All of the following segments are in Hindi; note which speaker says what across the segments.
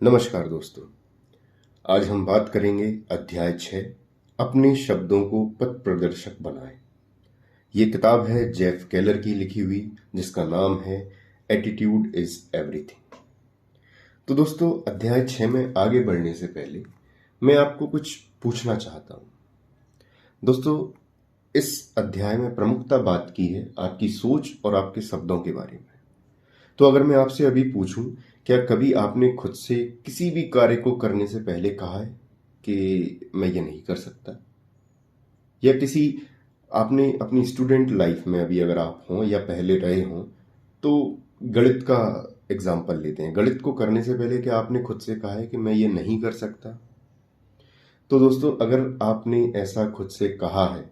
Speaker 1: नमस्कार दोस्तों। आज हम बात करेंगे अध्याय 6 अपने शब्दों को पथ प्रदर्शक बनाएं। ये किताब है जेफ केलर की लिखी हुई, जिसका नाम है एटीट्यूड इज एवरीथिंग। तो दोस्तों, अध्याय 6 में आगे बढ़ने से पहले मैं आपको कुछ पूछना चाहता हूं। दोस्तों, इस अध्याय में प्रमुखता बात की है आपकी सोच और आपके शब्दों के बारे में। तो अगर मैं आपसे अभी पूछूं, क्या कभी आपने खुद से किसी भी कार्य को करने से पहले कहा है कि मैं ये नहीं कर सकता? या किसी आपने अपनी स्टूडेंट लाइफ में, अभी अगर आप हों या पहले रहे हों, तो गणित का एग्जाम्पल लेते हैं। गणित को करने से पहले क्या आपने खुद से कहा है कि मैं ये नहीं कर सकता? तो दोस्तों, अगर आपने ऐसा खुद से कहा है,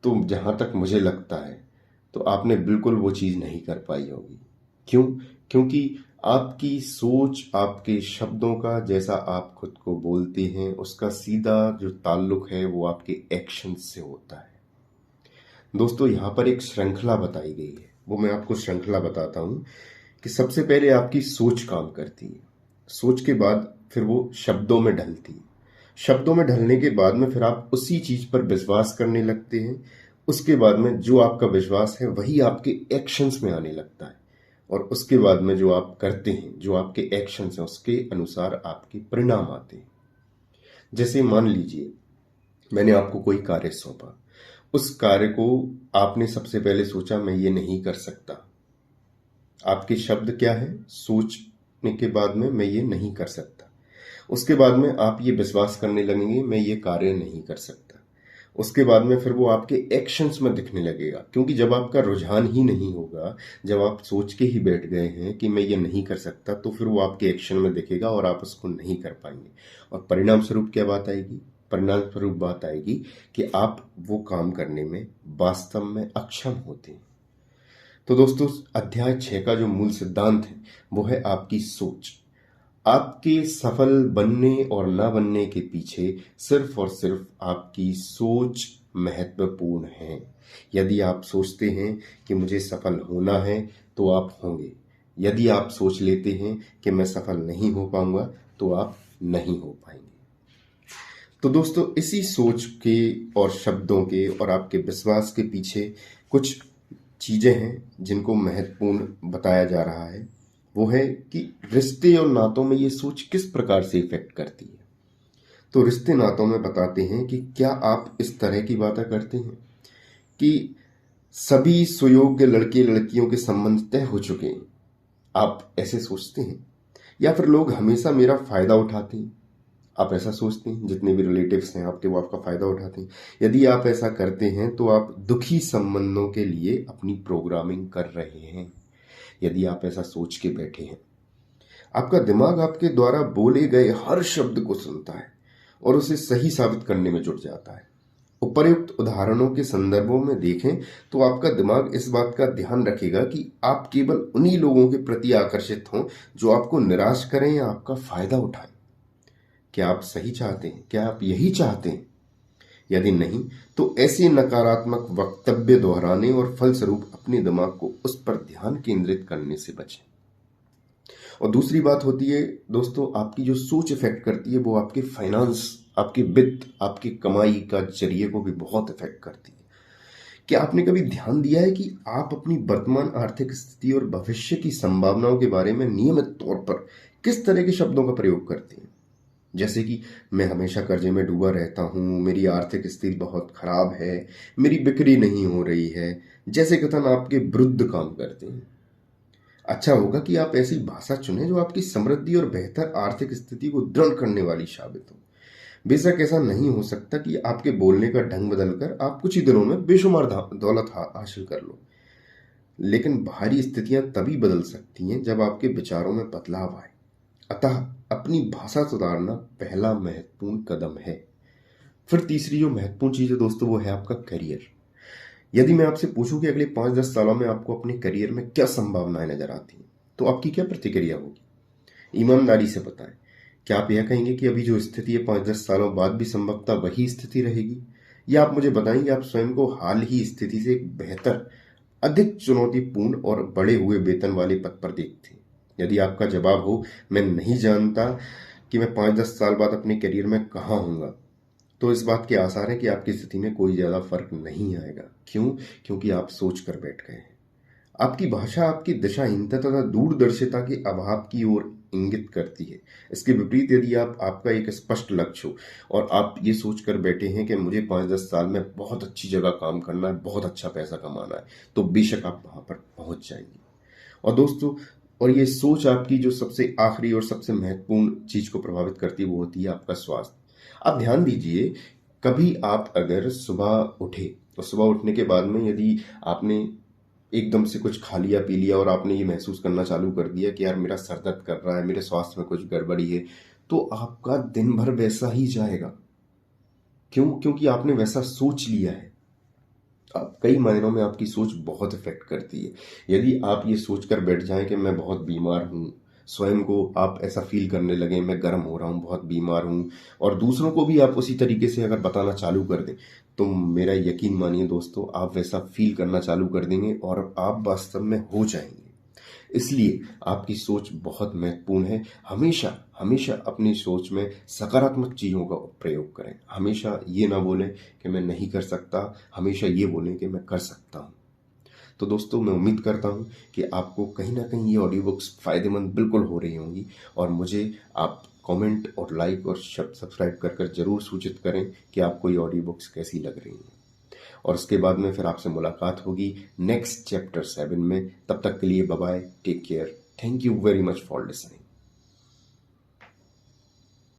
Speaker 1: तो जहां तक मुझे लगता है तो आपने बिल्कुल वो चीज नहीं कर पाई होगी। क्यों? क्योंकि आपकी सोच, आपके शब्दों का, जैसा आप खुद को बोलते हैं, उसका सीधा जो ताल्लुक है वो आपके एक्शन से होता है। दोस्तों, यहाँ पर एक श्रृंखला बताई गई है, वो मैं आपको श्रृंखला बताता हूँ कि सबसे पहले आपकी सोच काम करती है। सोच के बाद फिर वो शब्दों में ढलती है। शब्दों में ढलने के बाद में फिर आप उसी चीज पर विश्वास करने लगते हैं। उसके बाद में जो आपका विश्वास है वही आपके एक्शंस में आने लगता है। और उसके बाद में जो आप करते हैं, जो आपके एक्शंस हैं, उसके अनुसार आपके परिणाम आते हैं। जैसे मान लीजिए मैंने आपको कोई कार्य सौंपा। उस कार्य को आपने सबसे पहले सोचा मैं ये नहीं कर सकता। आपके शब्द क्या है? सोचने के बाद में मैं ये नहीं कर सकता। उसके बाद में आप ये विश्वास करने लगेंगे मैं ये कार्य नहीं कर सकता। उसके बाद में फिर वो आपके एक्शंस में दिखने लगेगा, क्योंकि जब आपका रुझान ही नहीं होगा, जब आप सोच के ही बैठ गए हैं कि मैं ये नहीं कर सकता, तो फिर वो आपके एक्शन में दिखेगा और आप उसको नहीं कर पाएंगे। और परिणाम स्वरूप क्या बात आएगी? परिणाम स्वरूप बात आएगी कि आप वो काम करने में वास्तव में अक्षम होते हैं। तो दोस्तों, अध्याय 6 का जो मूल सिद्धांत है वो है आपकी सोच। आपके सफल बनने और ना बनने के पीछे सिर्फ और सिर्फ आपकी सोच महत्वपूर्ण है। यदि आप सोचते हैं कि मुझे सफल होना है तो आप होंगे। यदि आप सोच लेते हैं कि मैं सफल नहीं हो पाऊंगा तो आप नहीं हो पाएंगे। तो दोस्तों, इसी सोच के और शब्दों के और आपके विश्वास के पीछे कुछ चीजें हैं जिनको महत्वपूर्ण बताया जा रहा है। वो है कि रिश्ते और नातों में ये सोच किस प्रकार से इफेक्ट करती है। तो रिश्ते नातों में बताते हैं कि क्या आप इस तरह की बातें करते हैं कि सभी सुयोग्य लड़के लड़कियों के संबंध तय हो चुके हैं? आप ऐसे सोचते हैं? या फिर लोग हमेशा मेरा फायदा उठाते हैं? आप ऐसा सोचते हैं? जितने भी रिलेटिव्स हैं आपके, वो आपका फायदा उठाते हैं। यदि आप ऐसा करते हैं तो आप दुखी संबंधों के लिए अपनी प्रोग्रामिंग कर रहे हैं। यदि आप ऐसा सोच के बैठे हैं, आपका दिमाग आपके द्वारा बोले गए हर शब्द को सुनता है और उसे सही साबित करने में जुट जाता है। उपर्युक्त उदाहरणों के संदर्भों में देखें तो आपका दिमाग इस बात का ध्यान रखेगा कि आप केवल उन्हीं लोगों के प्रति आकर्षित हों जो आपको निराश करें या आपका फायदा उठाएं। क्या आप सही चाहते हैं? क्या आप यही चाहते हैं? यदि नहीं, तो ऐसे नकारात्मक वक्तव्य दोहराने और फलस्वरूप अपने दिमाग को उस पर ध्यान केंद्रित करने से बचें। और दूसरी बात होती है दोस्तों, आपकी जो सोच इफेक्ट करती है वो आपके फाइनेंस, आपके वित्त, आपकी कमाई का जरिए को भी बहुत इफेक्ट करती है। क्या आपने कभी ध्यान दिया है कि आप अपनी वर्तमान आर्थिक स्थिति और भविष्य की संभावनाओं के बारे में नियमित तौर पर किस तरह के शब्दों का प्रयोग करते हैं? जैसे कि मैं हमेशा कर्जे में डूबा रहता हूँ, मेरी आर्थिक स्थिति बहुत खराब है, मेरी बिक्री नहीं हो रही है, जैसे कथन आपके विरुद्ध काम करते हैं। अच्छा होगा कि आप ऐसी भाषा चुनें जो आपकी समृद्धि और बेहतर आर्थिक स्थिति को दृढ़ करने वाली साबित हो। बेशक ऐसा नहीं हो सकता कि आपके बोलने का ढंग बदलकर आप कुछ ही दिनों में बेशुमार दौलत हासिल कर लो, लेकिन बाहरी स्थितियां तभी बदल सकती हैं जब आपके विचारों में बदलाव आए। अतः अपनी भाषा सुधारना पहला महत्वपूर्ण कदम है। फिर तीसरी जो महत्वपूर्ण चीज है दोस्तों, वो है आपका करियर। यदि मैं आपसे पूछूं कि अगले 5-10 सालों में आपको अपने करियर में क्या संभावनाएं नजर आती हैं, तो आपकी क्या प्रतिक्रिया होगी? ईमानदारी से बताएं, क्या आप यह कहेंगे कि अभी जो स्थिति है 5-10 सालों बाद भी संभवतः वही स्थिति रहेगी? या आप मुझे बताएंगे आप स्वयं को हाल ही स्थिति से एक बेहतर, अधिक चुनौतीपूर्ण और बढ़े हुए वेतन वाले पद पर देखते हैं? यदि आपका जवाब हो मैं नहीं जानता कि मैं 5-10 साल बाद अपने करियर में कहाँ हूँगा, तो इस बात के आसार है कि आपकी स्थिति में कोई ज़्यादा फर्क नहीं आएगा। क्यों? क्योंकि आप सोच कर बैठ गए हैं। आपकी भाषा आपकी दिशाहीनता तथा दूरदर्शिता के अभाव की ओर इंगित करती है। इसके विपरीत यदि आपका एक स्पष्ट लक्ष्य हो और आप ये सोच कर बैठे हैं कि मुझे 5-10 साल में बहुत अच्छी जगह काम करना है, बहुत अच्छा पैसा कमाना है, तो बेशक आप वहाँ पर पहुँच जाएंगे। और दोस्तों, और ये सोच आपकी जो सबसे आखिरी और सबसे महत्वपूर्ण चीज को प्रभावित करती है वो होती है आपका स्वास्थ्य। आप ध्यान दीजिए, कभी आप अगर सुबह उठे और सुबह उठने के बाद में यदि आपने एकदम से कुछ खा लिया पी लिया और आपने ये महसूस करना चालू कर दिया कि यार मेरा सर दर्द कर रहा है, मेरे स्वास्थ्य में कुछ गड़बड़ी है, तो आपका दिन भर वैसा ही जाएगा। क्यों? क्योंकि आपने वैसा सोच लिया है। आप कई मायनों में आपकी सोच बहुत इफेक्ट करती है। यदि आप ये सोचकर बैठ जाएं कि मैं बहुत बीमार हूँ, स्वयं को आप ऐसा फील करने लगें मैं गर्म हो रहा हूँ, बहुत बीमार हूँ, और दूसरों को भी आप उसी तरीके से अगर बताना चालू कर दें, तो मेरा यकीन मानिए दोस्तों, आप वैसा फील करना चालू कर देंगे और आप वास्तव में हो जाएंगे। इसलिए आपकी सोच बहुत महत्वपूर्ण है। हमेशा हमेशा अपनी सोच में सकारात्मक चीज़ों का प्रयोग करें। हमेशा ये ना बोलें कि मैं नहीं कर सकता, हमेशा ये बोलें कि मैं कर सकता हूँ। तो दोस्तों, मैं उम्मीद करता हूँ कि आपको कहीं ना कहीं ये ऑडियो बुक्स फ़ायदेमंद बिल्कुल हो रही होंगी, और मुझे आप कमेंट और लाइक और सब्सक्राइब कर कर ज़रूर सूचित करें कि आपको ये ऑडियो बुक्स कैसी लग रही हैं। और उसके बाद में फिर आपसे मुलाकात होगी नेक्स्ट चैप्टर 7 में। तब तक के लिए bye bye, take care, thank you very much for listening.